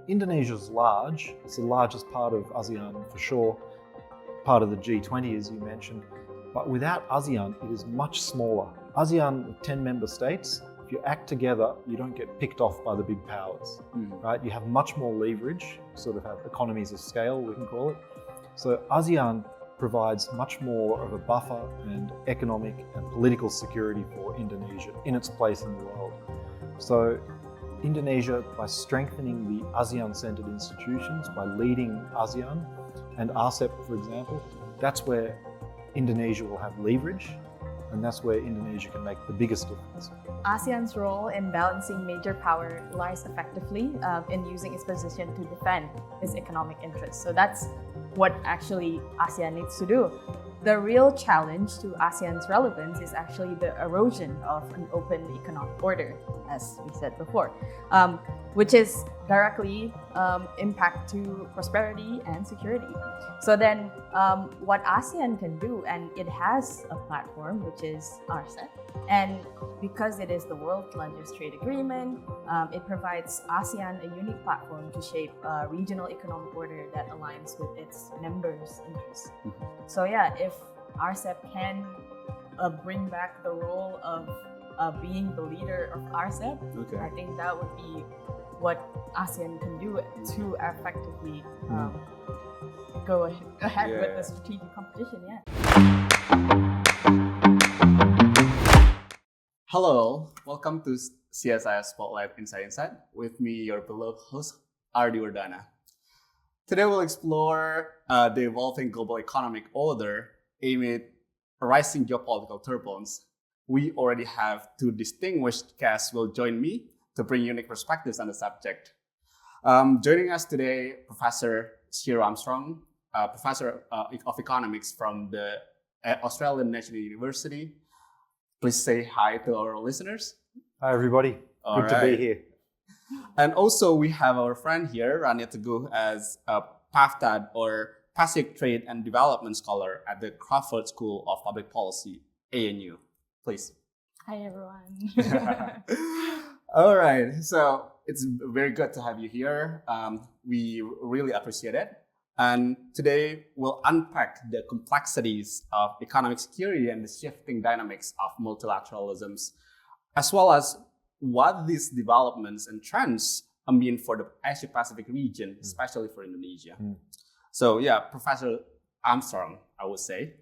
Indonesia's large. It's the largest part of ASEAN for sure, part of the G20 as you mentioned. But without ASEAN, it is much smaller. ASEAN, 10 member states, if you act together, you don't get picked off by the big powers, right? You have much more leverage, sort of have economies of scale, we can call it. So ASEAN provides much more of a buffer and economic and political security for Indonesia in its place in the world. So Indonesia, by strengthening the ASEAN-centered institutions, by leading ASEAN and RCEP, for example, that's where Indonesia will have leverage, and that's where Indonesia can make the biggest difference. ASEAN's role in balancing major power lies effectively in using its position to defend its economic interests. So that's what actually ASEAN needs to do. The real challenge to ASEAN's relevance is actually the erosion of an open economic order, as we said before, which is directly impact to prosperity and security. So then what ASEAN can do, and it has a platform, which is RCEP, and because it is the world's largest trade agreement, it provides ASEAN a unique platform to shape a regional economic order that aligns with its members' interests. So yeah, if RCEP can bring back the role of being the leader of RCEP, I think that would be what ASEAN can do to effectively go ahead with the strategic competition. Hello, welcome to CSISpotlight Inside with me, your beloved host, R.D. Perdana. Today we'll explore the evolving global economic order amid rising geopolitical turbulence. We already have two distinguished guests who will join me to bring unique perspectives on the subject. Joining us today, Professor Cyril Armstrong, Professor of Economics from the Australian National University. Please say hi to our listeners. Hi, everybody. Good to be here. And also, we have our friend here, Rania Teguh, as a PAFTAD or Pacific Trade and Development Scholar at the Crawford School of Public Policy, ANU. Please. Hi, everyone. All right. So it's very good to have you here. We really appreciate it. And today we'll unpack the complexities of economic security and the shifting dynamics of multilateralisms, as well as what these developments and trends mean for the Asia-Pacific region, especially for Indonesia. So yeah, Professor Armstrong, I would say.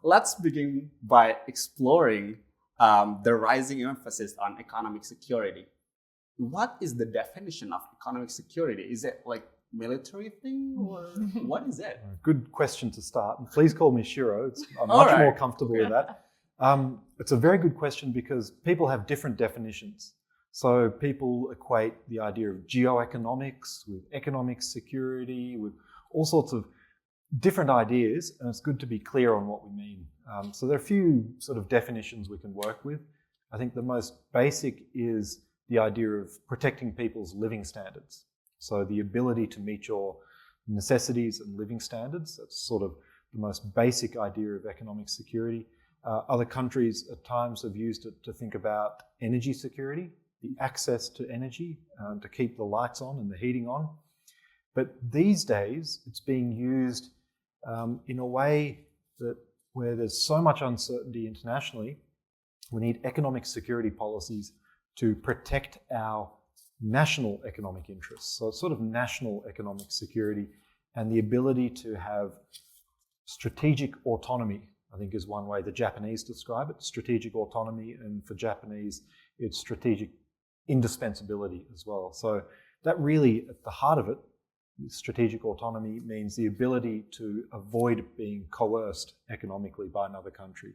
Let's begin by exploring the rising emphasis on economic security. What is the definition of economic security? Is it like military thing, or what is it? Good question to start. And please call me Shiro. I'm much more comfortable with that. It's a very good question because people have different definitions. So people equate the idea of geoeconomics with economic security, with all sorts of different ideas, and it's good to be clear on what we mean. So there are a few sort of definitions we can work with. I think the most basic is the idea of protecting people's living standards. So the ability to meet your necessities and living standards, that's sort of the most basic idea of economic security. Other countries at times have used it to think about energy security, the access to energy, to keep the lights on and the heating on. But these days, it's being used in a way that where there's so much uncertainty internationally, we need economic security policies to protect our national economic interests. So it's sort of national economic security and the ability to have strategic autonomy, I think is one way the Japanese describe it, strategic autonomy, and for Japanese, it's strategic indispensability as well. So that really, at the heart of it, strategic autonomy means the ability to avoid being coerced economically by another country.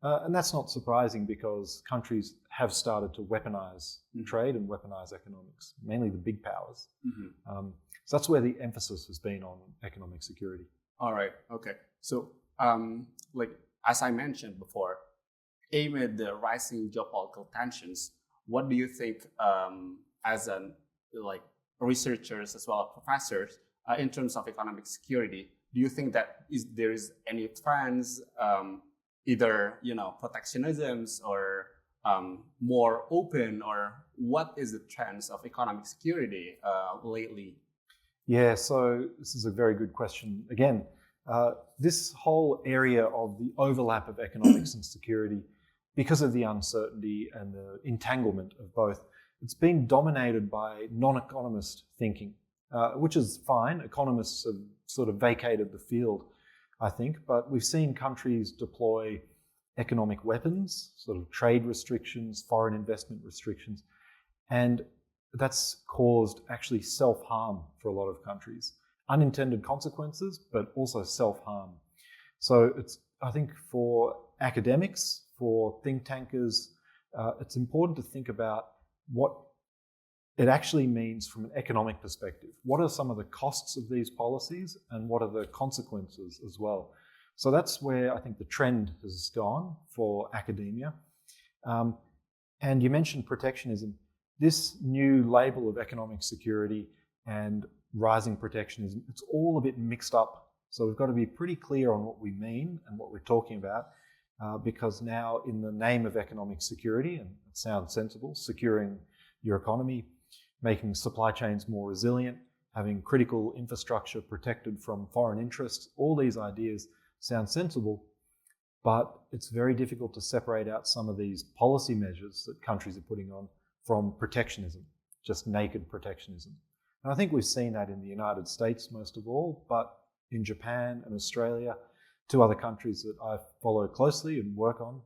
And that's not surprising because countries have started to weaponize trade and weaponize economics, mainly the big powers. So that's where the emphasis has been on economic security. All right. Okay. So, like as I mentioned before, amid the rising geopolitical tensions, what do you think, as researchers as well as professors, in terms of economic security? Do you think that there is any trends? Either protectionisms or more open, or what is the trends of economic security lately? Yeah, so this is a very good question. Again, this whole area of the overlap of economics and security, because of the uncertainty and the entanglement of both, it's been dominated by non-economist thinking, which is fine. Economists have sort of vacated the field, I think, but we've seen countries deploy economic weapons, sort of trade restrictions, foreign investment restrictions, and that's caused actually self-harm for a lot of countries. Unintended consequences, but also self-harm. So it's, I think, for academics, for think tankers, it's important to think about what it actually means from an economic perspective. What are some of the costs of these policies and what are the consequences as well? So that's where I think the trend has gone for academia. And you mentioned protectionism. This new label of economic security and rising protectionism, it's all a bit mixed up. So we've got to be pretty clear on what we mean and what we're talking about, because now in the name of economic security, and it sounds sensible, securing your economy, making supply chains more resilient, having critical infrastructure protected from foreign interests, all these ideas sound sensible, but it's very difficult to separate out some of these policy measures that countries are putting on from protectionism, just naked protectionism. And I think we've seen that in the United States most of all, but in Japan and Australia, two other countries that I follow closely and work on,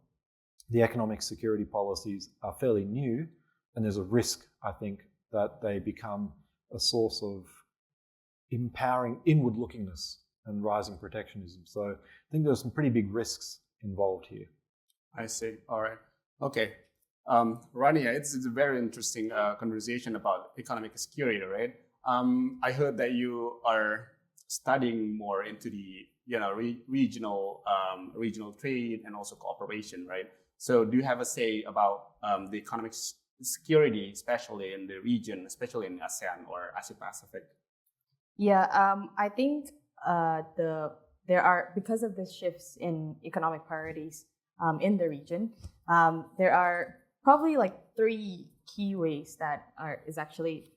the economic security policies are fairly new, and there's a risk, I think, that they become a source of empowering inward-lookingness and rising protectionism. So I think there's some pretty big risks involved here. I see. All right. Okay. Rania, it's a very interesting conversation about economic security, right? I heard that you are studying more into the regional trade and also cooperation, right? So do you have a say about the economic security, especially in the region, especially in ASEAN or Asia Pacific? Yeah, I think there are, because of the shifts in economic priorities in the region, there are probably like three key ways that is actually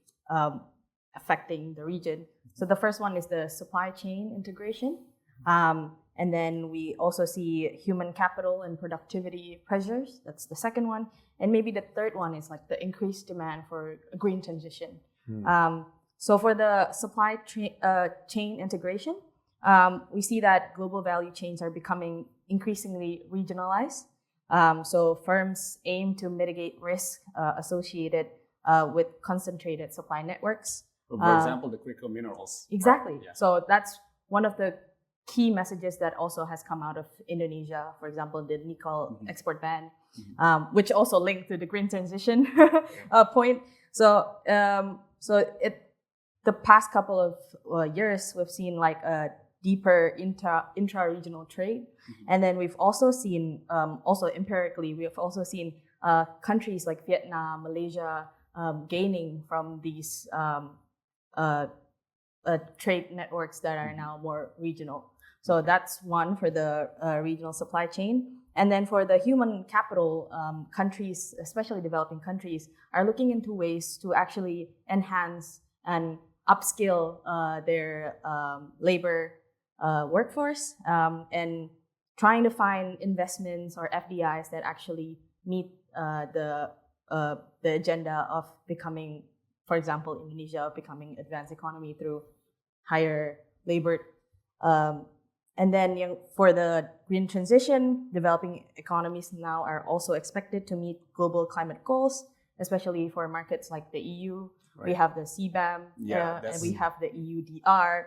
affecting the region. So the first one is the supply chain integration. And then we also see human capital and productivity pressures. That's the second one. And maybe the third one is like the increased demand for a green transition. So for the supply chain integration, we see that global value chains are becoming increasingly regionalized. So firms aim to mitigate risk associated with concentrated supply networks. For example, the critical minerals. Exactly. Right? Yeah. So that's one of the key messages that also has come out of Indonesia, for example, the nickel export ban, which also linked to the green transition point. So, the past couple of years, we've seen like a deeper intra-regional trade, and then we've also seen, also empirically, we've also seen countries like Vietnam, Malaysia gaining from these trade networks that are now more regional. So that's one for the regional supply chain. And then for the human capital, countries, especially developing countries, are looking into ways to actually enhance and upskill their labor workforce and trying to find investments or FDIs that actually meet the agenda of becoming, for example, Indonesia becoming advanced economy through higher labor. And then for the green transition, developing economies now are also expected to meet global climate goals, especially for markets like the EU. Right. We have the CBAM, and we have the EUDR,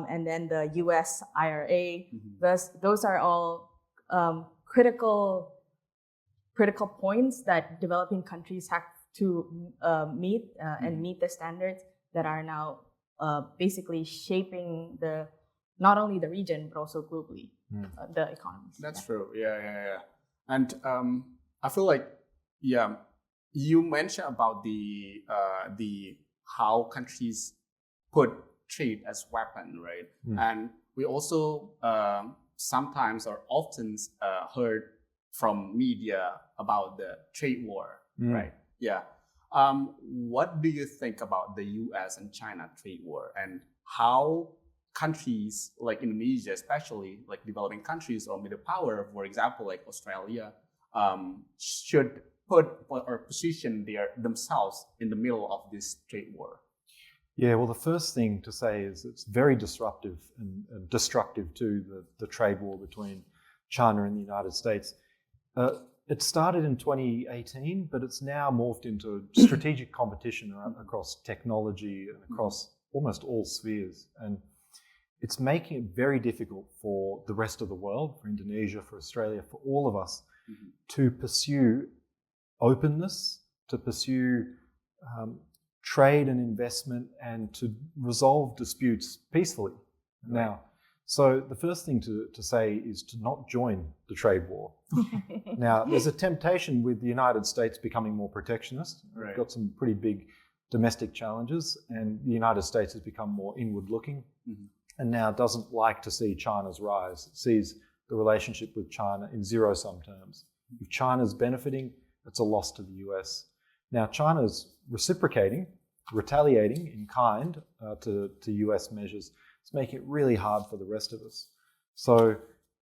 and then the US IRA. Those are all critical points that developing countries have to meet and meet the standards that are now basically shaping not only the region but also globally the economies. That's true. Yeah. And I feel like you mentioned about the how countries put trade as weapon, right? And we also sometimes or often heard from media about the trade war, right? Yeah. What do you think about the U.S. and China trade war, and how countries like Indonesia, especially like developing countries or middle power, for example, like Australia, should put or position themselves in the middle of this trade war? Yeah, well, the first thing to say is it's very disruptive and destructive to the trade war between China and the United States. It started in 2018, but it's now morphed into strategic competition across technology and across almost all spheres. And it's making it very difficult for the rest of the world, for Indonesia, for Australia, for all of us, to pursue openness, to pursue trade and investment, and to resolve disputes peacefully now. So the first thing to say is to not join the trade war. Now, there's a temptation with the United States becoming more protectionist. We've got some pretty big domestic challenges, and the United States has become more inward-looking, and now doesn't like to see China's rise. It sees the relationship with China in zero-sum terms. If China's benefiting, it's a loss to the US. Now, China's reciprocating, retaliating in kind to US measures. It's making it really hard for the rest of us. So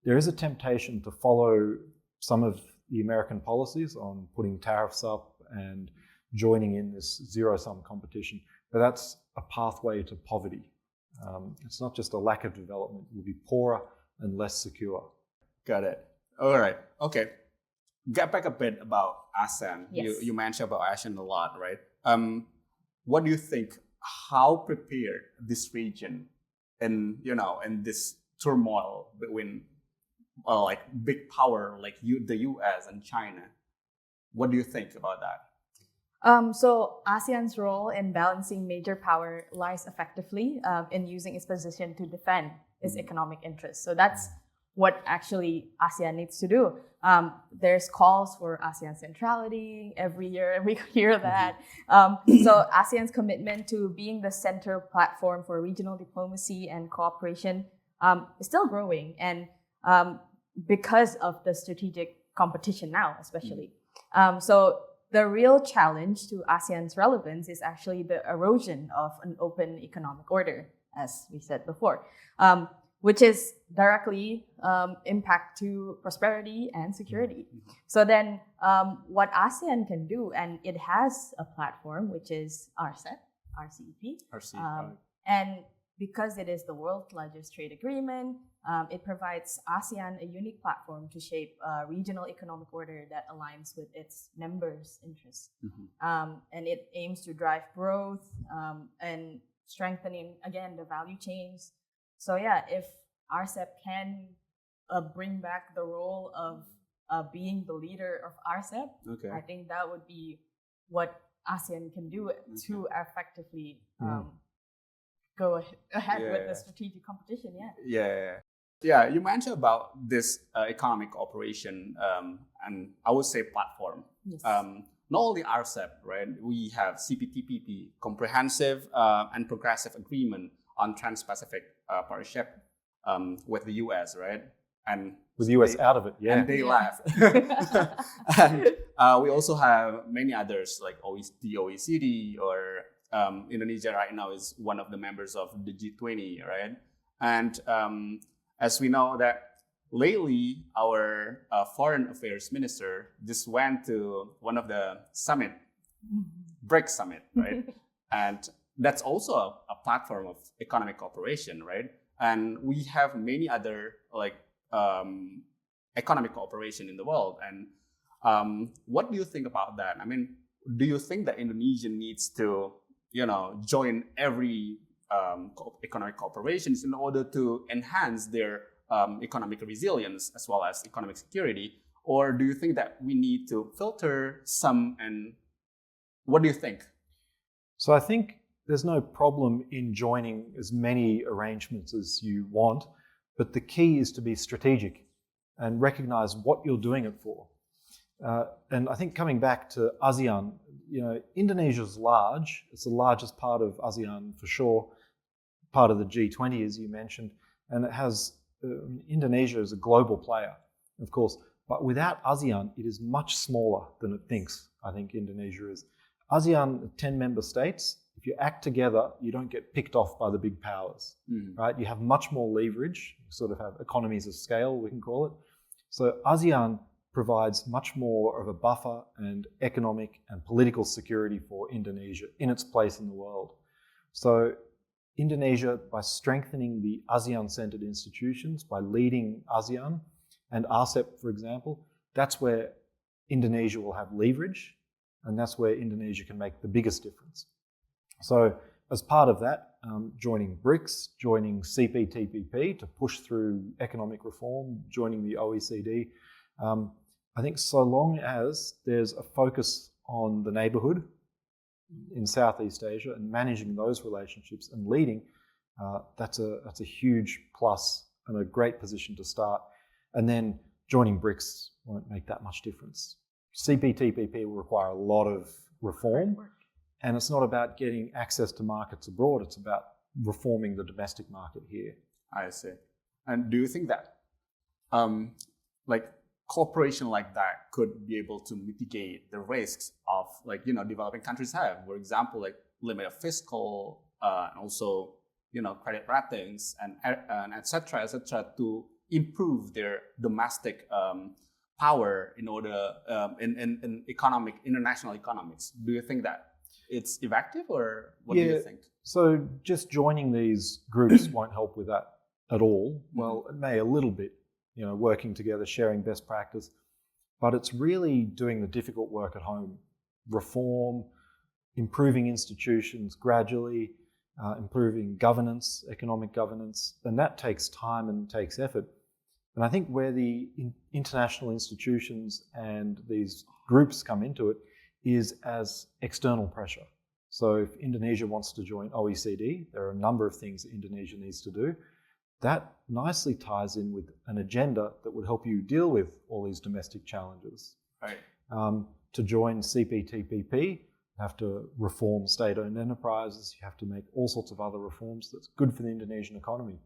there is a temptation to follow some of the American policies on putting tariffs up and joining in this zero-sum competition. But that's a pathway to poverty. It's not just a lack of development. We'll be poorer and less secure. Got it. All right. Okay. Get back a bit about ASEAN. Yes. You mentioned about ASEAN a lot, right? What do you think? How prepared this region in this turmoil between like big power like the US and China? What do you think about that? So ASEAN's role in balancing major power lies effectively in using its position to defend its economic interests. So that's what actually ASEAN needs to do. There's calls for ASEAN centrality every year, and we hear that. So ASEAN's commitment to being the center platform for regional diplomacy and cooperation is still growing, and because of the strategic competition now, especially. So the real challenge to ASEAN's relevance is actually the erosion of an open economic order, as we said before, which is directly impact to prosperity and security. So then what ASEAN can do, and it has a platform, which is RCEP. And because it is the world's largest trade agreement, it provides ASEAN a unique platform to shape a regional economic order that aligns with its members' interests. And it aims to drive growth and strengthening, again, the value chains. So yeah, if RCEP can bring back the role of being the leader of RCEP, I think that would be what ASEAN can do to effectively go ahead with the strategic competition. Yeah, you mentioned about this economic cooperation and I would say platform. Yes. Not only RCEP, right? We have CPTPP, Comprehensive and Progressive Agreement on Trans-Pacific Partnership with the US, right? And with the US out of it, and they laugh. And we also have many others like the OECD, or Indonesia right now is one of the members of the G20, right? And as we know that lately our foreign affairs minister just went to one of the summit, BRICS summit, right? And that's also a platform of economic cooperation, right? And we have many other like economic cooperation in the world. And what do you think about that? I mean, do you think that Indonesia needs to, join every economic cooperations in order to enhance their economic resilience as well as economic security? Or do you think that we need to filter some, and what do you think? So I think there's no problem in joining as many arrangements as you want, but the key is to be strategic and recognize what you're doing it for. And I think coming back to ASEAN, Indonesia's large. It's the largest part of ASEAN for sure, part of the G20, as you mentioned, and it has Indonesia is a global player, of course, but without ASEAN, it is much smaller than it thinks. I think Indonesia is. ASEAN, 10 member states, if you act together, you don't get picked off by the big powers, right? You have much more leverage, you sort of have economies of scale, we can call it. So ASEAN provides much more of a buffer and economic and political security for Indonesia in its place in the world. So Indonesia, by strengthening the ASEAN-centered institutions, by leading ASEAN and RCEP, for example, that's where Indonesia will have leverage, and that's where Indonesia can make the biggest difference. So as part of that, joining BRICS, joining CPTPP to push through economic reform, joining the OECD, I think so long as there's a focus on the neighbourhood in Southeast Asia and managing those relationships and leading, that's a huge plus and a great position to start. And then joining BRICS won't make that much difference. CPTPP will require a lot of reform, and it's not about getting access to markets abroad, it's about reforming the domestic market here. I see. And do you think that cooperation like that could be able to mitigate the risks of developing countries have? For example, like limit of fiscal and also credit ratings and et cetera, to improve their domestic power in order in international economics. Do you think that it's effective, or what do you think? So just joining these groups won't help with that at all. Well, it may a little bit, working together, sharing best practice, but it's really doing the difficult work at home. Reform, improving institutions gradually, improving governance, economic governance, and that takes time and takes effort. And I think where the international institutions and these groups come into it is as external pressure. So if Indonesia wants to join OECD, there are a number of things that Indonesia needs to do. That nicely ties in with an agenda that would help you deal with all these domestic challenges. Right. To join CPTPP, you have to reform state-owned enterprises, you have to make all sorts of other reforms that's good for the Indonesian economy.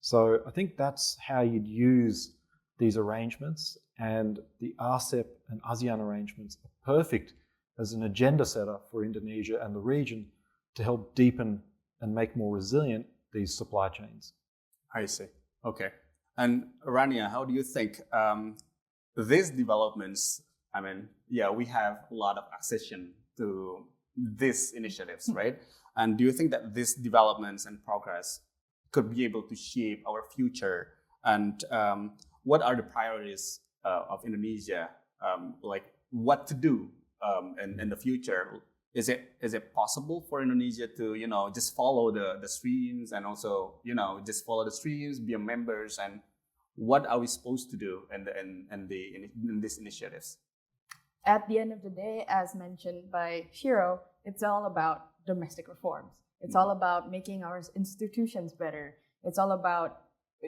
So I think that's how you'd use these arrangements, and the RCEP and ASEAN arrangements are perfect as an agenda setter for Indonesia and the region to help deepen and make more resilient these supply chains. I see. Okay. And Rania, how do you think these developments, we have a lot of accession to these initiatives, right? And do you think that these developments and progress could be able to shape our future? And what are the priorities of Indonesia? What to do in the future? Is it possible for Indonesia to just follow the streams and also just follow the streams, be members, and what are we supposed to do in these initiatives? At the end of the day, as mentioned by Shiro, it's all about domestic reforms. It's all about making our institutions better. It's all about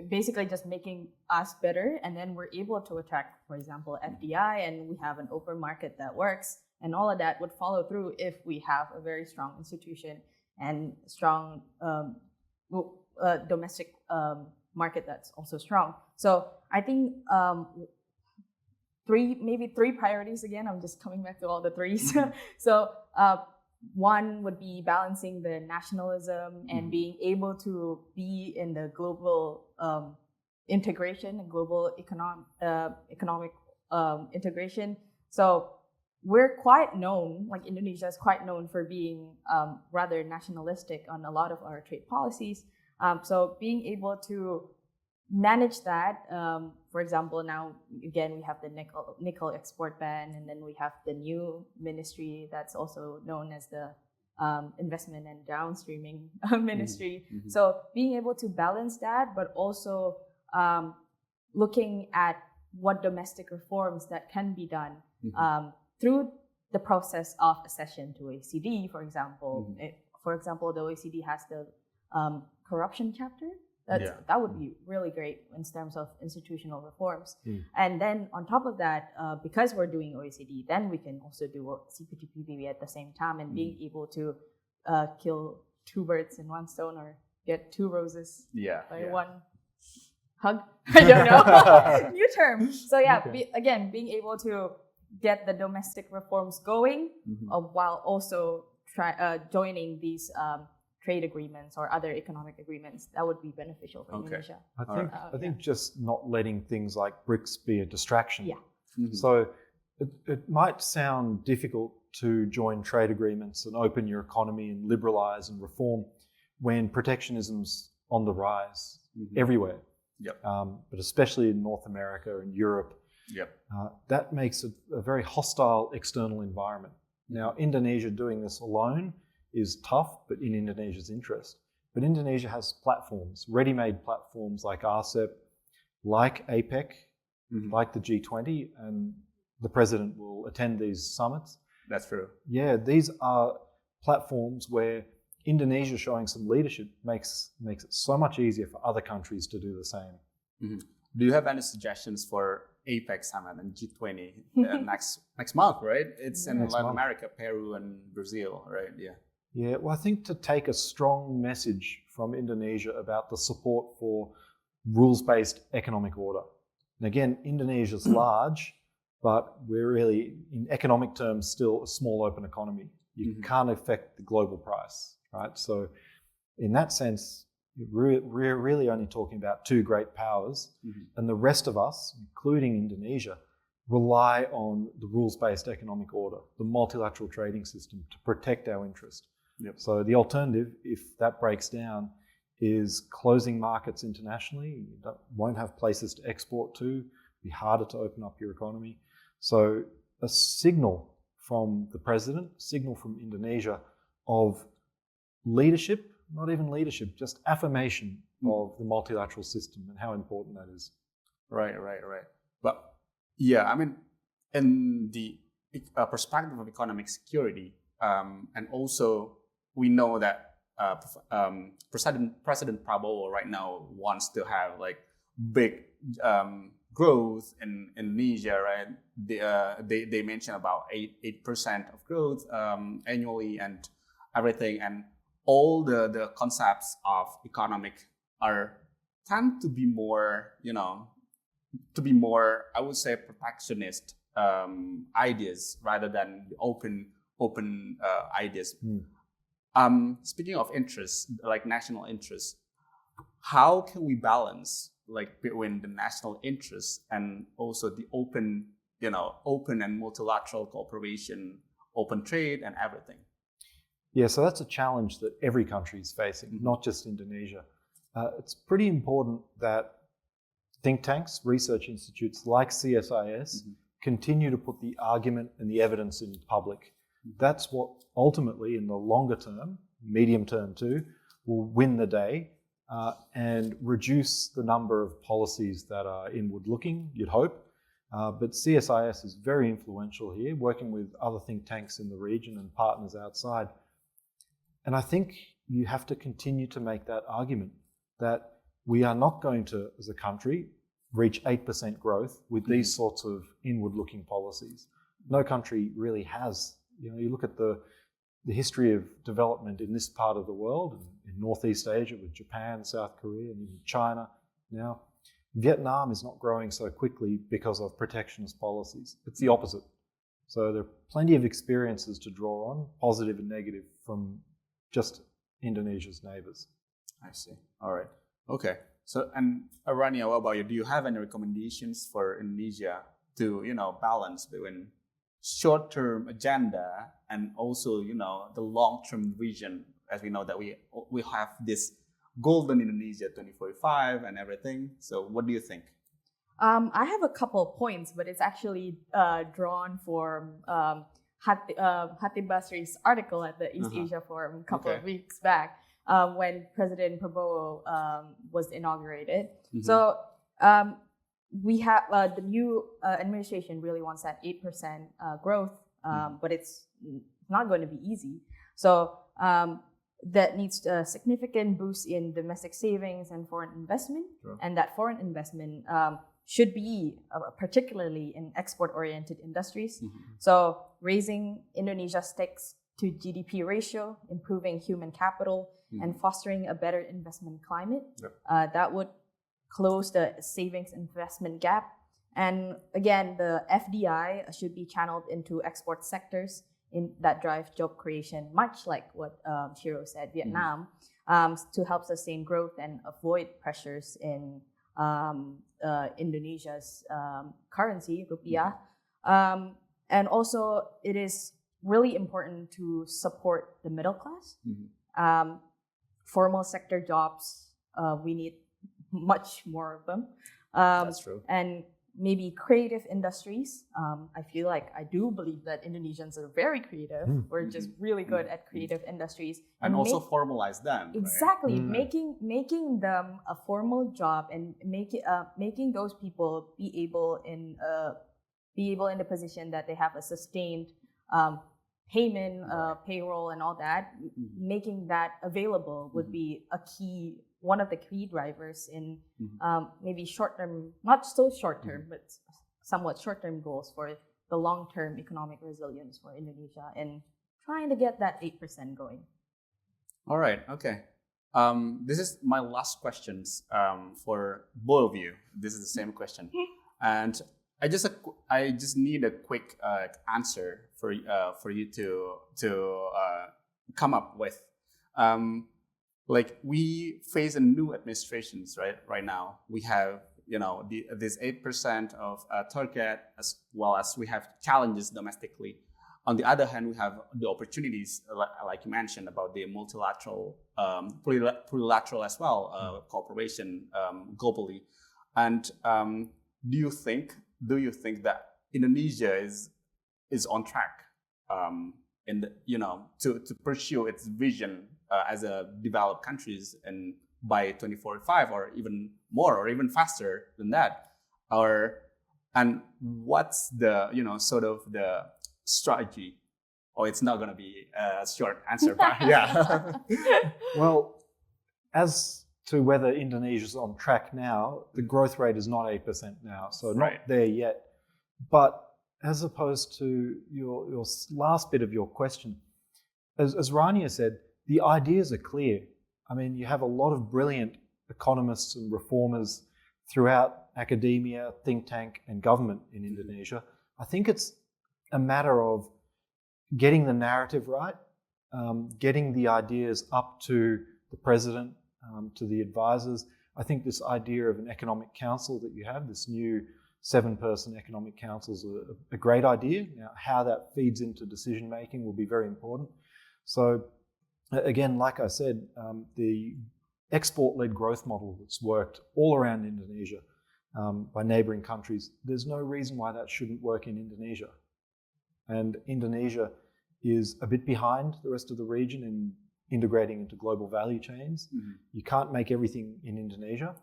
basically just making us better, and then we're able to attract, for example, FDI, and we have an open market that works. And all of that would follow through if we have a very strong institution and strong domestic market that's also strong. So I think three priorities again. I'm just coming back to all the threes. So one would be balancing the nationalism and being able to be in the global integration and global economic integration. So we're quite known, like Indonesia is quite known for being rather nationalistic on a lot of our trade policies. So being able to manage that, for example, now again we have the nickel export ban, and then we have the new ministry that's also known as the investment and downstreaming ministry. So being able to balance that, but also looking at what domestic reforms that can be done through the process of accession to OECD, for example. For example, the OECD has the corruption chapter. That would be really great in terms of institutional reforms. And then on top of that, because we're doing OECD, then we can also do CPTPP at the same time, and being able to kill two birds in one stone, or get two roses by one hug. I don't know. New term. So being able to get the domestic reforms going while also joining these trade agreements or other economic agreements. That would be beneficial for Indonesia. I think just not letting things like BRICS be a distraction. Yeah. So it might sound difficult to join trade agreements and open your economy and liberalize and reform when protectionism's on the rise everywhere. But especially in North America and Europe, that makes it a very hostile external environment. Now, Indonesia doing this alone is tough, but in Indonesia's interest. But Indonesia has platforms, ready-made platforms like RCEP, like APEC, like the G20, and the president will attend these summits. That's true. Yeah, these are platforms where Indonesia showing some leadership makes it so much easier for other countries to do the same. Do you have any suggestions for APEC summit and G20 next month, right? It's in Latin America, Peru and Brazil, right? Yeah, well, I think to take a strong message from Indonesia about the support for rules-based economic order. And again, Indonesia's large, but we're really, in economic terms, still a small open economy. You can't affect the global price, right? So in that sense, we're really only talking about two great powers, and the rest of us, including Indonesia, rely on the rules-based economic order, the multilateral trading system, to protect our interest. So the alternative, if that breaks down, is closing markets internationally. You won't have places to export to, it'll be harder to open up your economy. So a signal from the president, a signal from Indonesia of leadership, not even leadership, just affirmation of the multilateral system and how important that is. Right. But yeah, I mean, in the perspective of economic security, and also we know that President Prabowo right now wants to have like big growth in Indonesia, right? They mention about 8% of growth annually and everything, and all the concepts of economic tend to be more, I would say, protectionist ideas rather than open ideas. Speaking of interests, like national interests, how can we balance like between the national interests and also the open and multilateral cooperation, open trade and everything? Yeah, so that's a challenge that every country is facing, not just Indonesia. It's pretty important that think tanks, research institutes like CSIS continue to put the argument and the evidence in public. That's what ultimately, in the longer term, medium term too, will win the day and reduce the number of policies that are inward looking, you'd hope. But CSIS is very influential here, working with other think tanks in the region and partners outside. And I think you have to continue to make that argument that we are not going to, as a country, reach 8% growth with these sorts of inward-looking policies. No country really has. You look at the history of development in this part of the world, in Northeast Asia with Japan, South Korea, and even China now. Vietnam is not growing so quickly because of protectionist policies. It's the opposite. So there are plenty of experiences to draw on, positive and negative, from just Indonesia's neighbors. I see. All right. Okay. So, and Rania, what about you? Do you have any recommendations for Indonesia to, balance between short-term agenda and also, the long-term vision? As we know that we have this golden Indonesia 2045 and everything. So, what do you think? I have a couple of points, but it's actually drawn from Hatip Basri's article at the East Asia Forum a couple of weeks back when President Prabowo was inaugurated. So we have the new administration really wants that 8% growth, but it's not going to be easy. So that needs a significant boost in domestic savings and foreign investment, and that foreign investment should be particularly in export-oriented industries. So raising Indonesia's stakes to GDP ratio, improving human capital, and fostering a better investment climate. That would close the savings investment gap And again, the FDI should be channeled into export sectors that drive job creation, much like what Shiro said, Vietnam, to help sustain growth and avoid pressures in Indonesia's currency, rupiah. And also, it is really important to support the middle class. Formal sector jobs, we need much more of them. That's true. And maybe creative industries. I do believe that Indonesians are very creative. We're just really good at creative industries. And also formalize them. Exactly. Right? Making them a formal job and making those people be able in the position that they have a sustained payment, payroll, and all that. Making that available would be one of the key drivers in maybe short-term, not so short-term, but somewhat short-term goals for the long-term economic resilience for Indonesia and trying to get that 8% going. All right. Okay. This is my last questions for both of you. This is the same question, and I just need a quick answer for you to come up with. Like we face a new administrations right now. We have this 8% of target, as well as we have challenges domestically. On the other hand, we have the opportunities, like you mentioned, about the multilateral, plurilateral as well, cooperation globally. And do you think that Indonesia is on track to pursue its vision as a developed countries and by 2045 or even more or even faster than that? And what's the sort of the strategy? Oh, it's not going to be a short answer, but yeah. Well, as to whether Indonesia's on track now, the growth rate is not 8% now, so not there yet. But as opposed to your last bit of your question, as Rania said, the ideas are clear. I mean, you have a lot of brilliant economists and reformers throughout academia, think tank, and government in Indonesia. I think it's a matter of getting the narrative right, getting the ideas up to the president, to the advisors. I think this idea of an economic council that you have, this new 7-person economic council, is a great idea. Now, how that feeds into decision making will be very important. So again, like I said, the export-led growth model that's worked all around Indonesia by neighboring countries, there's no reason why that shouldn't work in Indonesia. And Indonesia is a bit behind the rest of the region in integrating into global value chains. You can't make everything in Indonesia.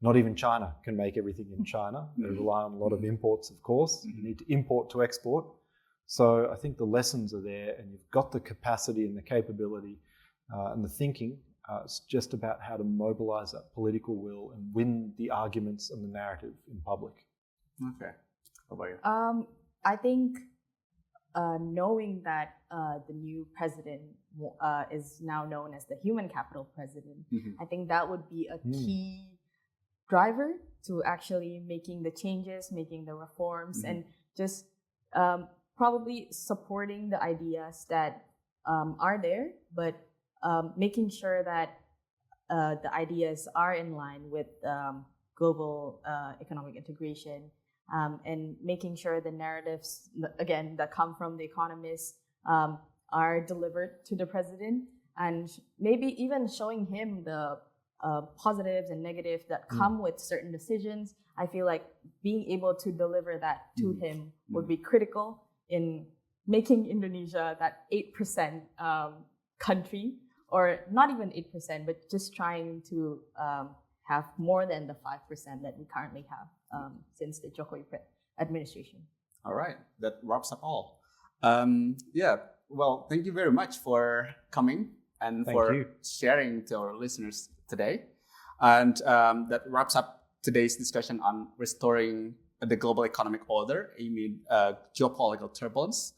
Not even China can make everything in China. They rely on a lot of imports, of course. You need to import to export. So I think the lessons are there, and you've got the capacity and the capability and the thinking. It's just about how to mobilize that political will and win the arguments and the narrative in public. Okay. How about you? I think knowing that the new president is now known as the human capital president, I think that would be a key driver to actually making the changes, making the reforms, and just probably supporting the ideas that are there, but making sure that the ideas are in line with global economic integration, and making sure the narratives, again, that come from the economists are delivered to the president, and maybe even showing him the positives and negatives that come with certain decisions. I feel like being able to deliver that to him would be critical in making Indonesia that 8% country, or not even 8%, but just trying to have more than the 5% that we currently have since the Jokowi administration. All right, that wraps up all. Well, thank you very much for coming and for sharing to our listeners today. And that wraps up today's discussion on restoring the global economic order amid geopolitical turbulence.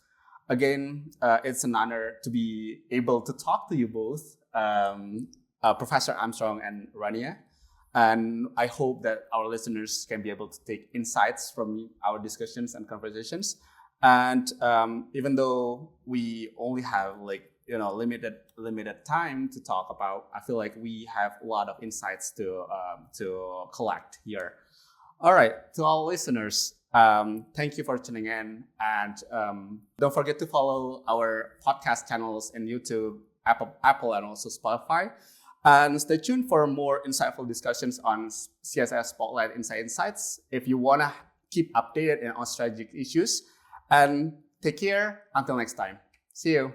Again, it's an honor to be able to talk to you both, Professor Armstrong and Rania. And I hope that our listeners can be able to take insights from our discussions and conversations. And even though we only have limited time to talk about, I feel like we have a lot of insights to collect here. All right, to all listeners, thank you for tuning in, and don't forget to follow our podcast channels in YouTube, Apple, and also Spotify. And stay tuned for more insightful discussions on CSIS Spotlight Inside Insights if you want to keep updated on strategic issues. And take care until next time. See you.